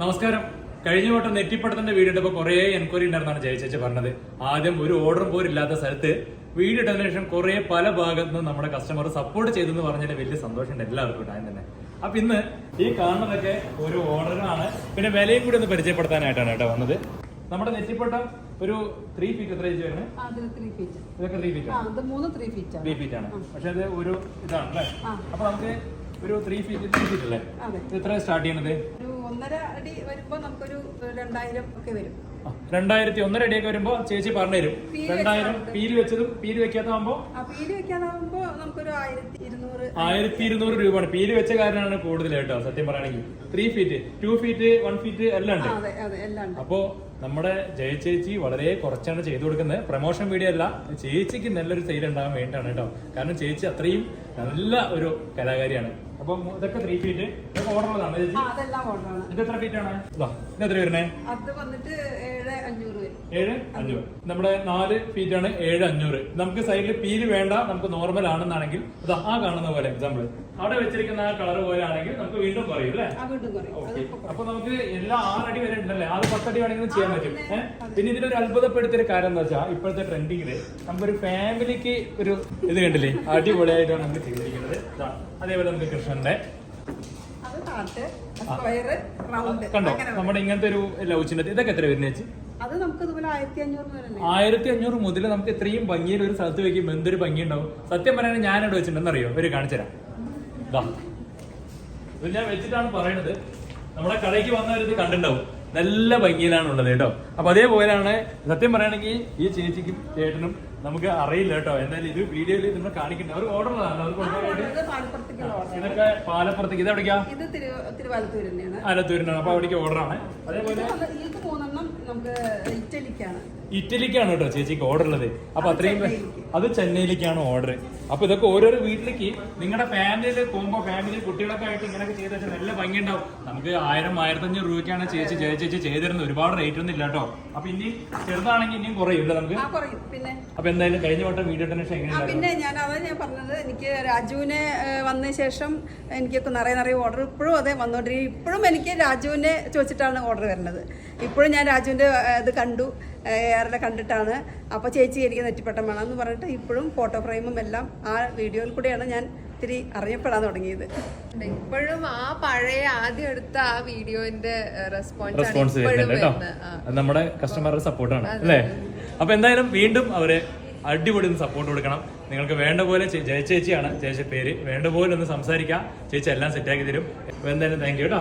നമസ്കാരം. കഴിഞ്ഞ വട്ടം നെറ്റിപ്പടത്തിന്റെ വീഡിയോ ഇട്ടപ്പോൾ കുറെ എൻക്വയറി ഉണ്ടായിരുന്നാണ് ജയചേച്ചി പറഞ്ഞത്. ആദ്യം ഒരു ഓർഡർ പോലും ഇല്ലാത്ത സ്ഥലത്ത് വീഡിയോ ഇട്ടതിനു ശേഷം കുറെ പല ഭാഗത്തു നിന്ന് നമ്മുടെ കസ്റ്റമർ സപ്പോർട്ട് ചെയ്തെന്ന് പറഞ്ഞതിൽ വലിയ സന്തോഷമുണ്ട് എല്ലാവർക്കും ഉണ്ടായത് തന്നെ. അപ്പൊ ഇന്ന് ഈ കാണുന്നതൊക്കെ ഒരു ഓർഡറാണ്, പിന്നെ വിലയും കൂടി ഒന്ന് പരിചയപ്പെടുത്താനായിട്ടാണ് കേട്ടോ വന്നത്. നമ്മുടെ നെറ്റിപ്പട്ടം ഒരു 3 ഫീറ്റ് എത്ര ഏജ് വരുന്നത്? ഇതൊക്കെ 3 ഫീറ്റ് ആണ്. പക്ഷെ അത് ഒരു ഇതാണ് അല്ലേ? അപ്പൊ നമുക്ക് ഒരു 3 ഫീറ്റ് അല്ലേ? എത്ര സ്റ്റാർട്ട് ചെയ്യണത്? 1.5 അടി വരുമ്പോ നമുക്കൊരു 2000 ഒക്കെ വരും. 2000 1.5 അടിയൊക്കെ വരുമ്പോ ചേച്ചി പറഞ്ഞുതരും. 2000 പീല് വെച്ചതും പീല് വെക്കാതാവുമ്പോ നമുക്കൊരു 1200 രൂപയാണ്. പീല് വെച്ച കാരണമാണ് കൂടുതൽ കേട്ടോ സത്യം പറയുകയാണെങ്കിൽ. 3 ഫീറ്റ് 2 ഫീറ്റ് 1 ഫീറ്റ് എല്ലാം ഉണ്ട്. അപ്പോ നമ്മുടെ ജയചേച്ചി വളരെ കുറച്ചാണ് ചെയ്തു കൊടുക്കുന്നത്. പ്രൊമോഷൻ വീഡിയോ അല്ല, ചേച്ചിക്ക് നല്ലൊരു സെയിൽ ഉണ്ടാകാൻ വേണ്ടിയിട്ടാണ് കേട്ടോ. കാരണം ചേച്ചി അത്രയും നല്ല ഒരു കലാകാരിയാണ്. അപ്പൊ ഇതൊക്കെ 3 ഫീറ്റ് ഇതൊക്കെ ഓർഡർ ഉള്ളതാണ് ചേച്ചി. ഇത് എത്ര ഫീറ്റ് ആണ്? ഇത് എത്ര വരുന്നേ? 7,500. നമ്മുടെ 4 ഫീറ്റ് ആണ് 7,500. നമുക്ക് സൈഡിൽ പീല് വേണ്ട, നമുക്ക് നോർമൽ ആണെന്നാണെങ്കിൽ ആ കാണുന്ന പോലെ എക്സാമ്പിൾ അവിടെ വെച്ചിരിക്കുന്ന ആ കളർ പോലെ ആണെങ്കിൽ നമുക്ക് വീണ്ടും പറയും അല്ലേ? അപ്പൊ നമുക്ക് എല്ലാ 6 അടി വരെ ഉണ്ടല്ലേ? 10 അടി വേണമെങ്കിലും ചെയ്യാൻ പറ്റും. പിന്നെ ഇതിലൊരു അത്ഭുതപ്പെടുത്തിയൊരു കാര്യം എന്താ വെച്ചാൽ ഇപ്പോഴത്തെ ട്രെൻഡിങ്ങില് നമുക്കൊരു ഫാമിലിക്ക് ഒരു ഇത് കണ്ടില്ലേ, അടിപൊളിയായിട്ടാണ് നമുക്ക് ചെയ്തിരിക്കുന്നത്. അതേപോലെ നമുക്ക് കൃഷ്ണന്റെ കണ്ടോ നമ്മുടെ ഇങ്ങനത്തെ ഒരു ലൗച്ചിന്റെ ഇതൊക്കെ എത്ര വരുന്ന ചേച്ചി? അത് നമുക്ക് 1500 മുതൽ നമുക്ക് ഇത്രയും ഭംഗിയിൽ ഒരു സ്ഥലത്ത് വെക്കുമ്പോൾ എന്തൊരു ഭംഗി ഉണ്ടാവും. സത്യം പറയാൻ ഞാൻ ഇവിടെ വെച്ചിട്ടുണ്ടെന്ന് അറിയോ? ഒരു കാണിച്ചുതരാം. ഇത് ഞാൻ വെച്ചിട്ടാണ് പറയണത്. നമ്മളെ കടയ്ക്ക് വന്നവരിത് കണ്ടിട്ടുണ്ടാവും. നല്ല ഭംഗിയിലാണുള്ളത് കേട്ടോ. അപ്പൊ അതേപോലെയാണ് സത്യം പറയുകയാണെങ്കിൽ ഈ ചേച്ചിക്കും ചേട്ടനും നമുക്ക് അറിയില്ല കേട്ടോ. എന്തായാലും ഇത് വീഡിയോയിൽ നിങ്ങൾ കാണിക്കണ്ട. അവർ ഓർഡർ ഇതൊക്കെ പാലപ്പുറത്തേക്ക്. ഇത് എവിടേക്കാ? ആലത്തൂരിനാണ്. അപ്പൊ അവിടേക്ക് ഓർഡറാണ്. അതേപോലെ ഇറ്റലിക്കാണ് കേട്ടോ ചേച്ചിക്ക് ഓർഡർ ഉള്ളത്. അപ്പൊ അത്രയും അത് ചെന്നൈയിലേക്കാണ് ഓർഡർ. അപ്പൊ ഇതൊക്കെ ഓരോരോ വീട്ടിലേക്ക് നിങ്ങളുടെ ഫാമിലിയിൽ പോകുമ്പോ ഫാമിലി കുട്ടികളൊക്കെ ആയിട്ട് ഇങ്ങനെയൊക്കെ ചെയ്ത് വെച്ചാൽ നല്ല ഭംഗി ഉണ്ടാവും. നമുക്ക് 1000-1500 രൂപയ്ക്കാണ് ചേച്ചി ചെയ്തിരുന്നത്. ഒരുപാട് റേറ്റ് ഒന്നും ഇല്ല കേട്ടോ. അപ്പൊ ഇനി ചെറുതാണെങ്കിൽ ഇനിയും കുറയില്ല നമുക്ക്. അപ്പൊ എന്തായാലും കഴിഞ്ഞ വട്ടം വീഡിയോ പിന്നെ ഞാൻ പറഞ്ഞത്, എനിക്ക് രാജുവിനെ വന്ന ശേഷം എനിക്കൊക്കെ നിറയെ ഓർഡർ ഇപ്പോഴും അതെ വന്നോണ്ടിരിക്കും. ഇപ്പോഴും എനിക്ക് രാജുവിനെ ചോദിച്ചിട്ടാണ് ഓർഡർ വരുന്നത്. ഇപ്പോഴും ഞാൻ രാജുവിന്റെ ഇത് കണ്ടു, ഏറെ കണ്ടിട്ടാണ്. അപ്പോൾ ചേച്ചി എനിക്ക് നെറ്റിപ്പട്ടം വേണം എന്ന് പറഞ്ഞിട്ട് ഇപ്പോഴും ഫോട്ടോ ഫ്രെയിമും എല്ലാം ആ വീഡിയോയിൽ കൂടെയാണ് ഞാൻ ഇത്തിരി അറിയപ്പെടാൻ തുടങ്ങിയത്. ഇപ്പോഴും ആ പഴയ ആദ്യം എടുത്ത ആ വീഡിയോന്റെ റെസ്പോൺസ് നമ്മുടെ കസ്റ്റമറുടെ സപ്പോർട്ടാണ് അല്ലേ? അപ്പൊ എന്തായാലും വീണ്ടും അവരെ അടിപൊളി സപ്പോർട്ട് കൊടുക്കണം. നിങ്ങൾക്ക് വേണ്ട പോലെ ജയചേച്ചിയാണ് ചേച്ചി പേര്, വേണ്ട പോലെ ഒന്ന് സംസാരിക്കാം. ചേച്ചി എല്ലാം സെറ്റാക്കി തരും. എന്തായാലും താങ്ക് യു കേട്ടോ.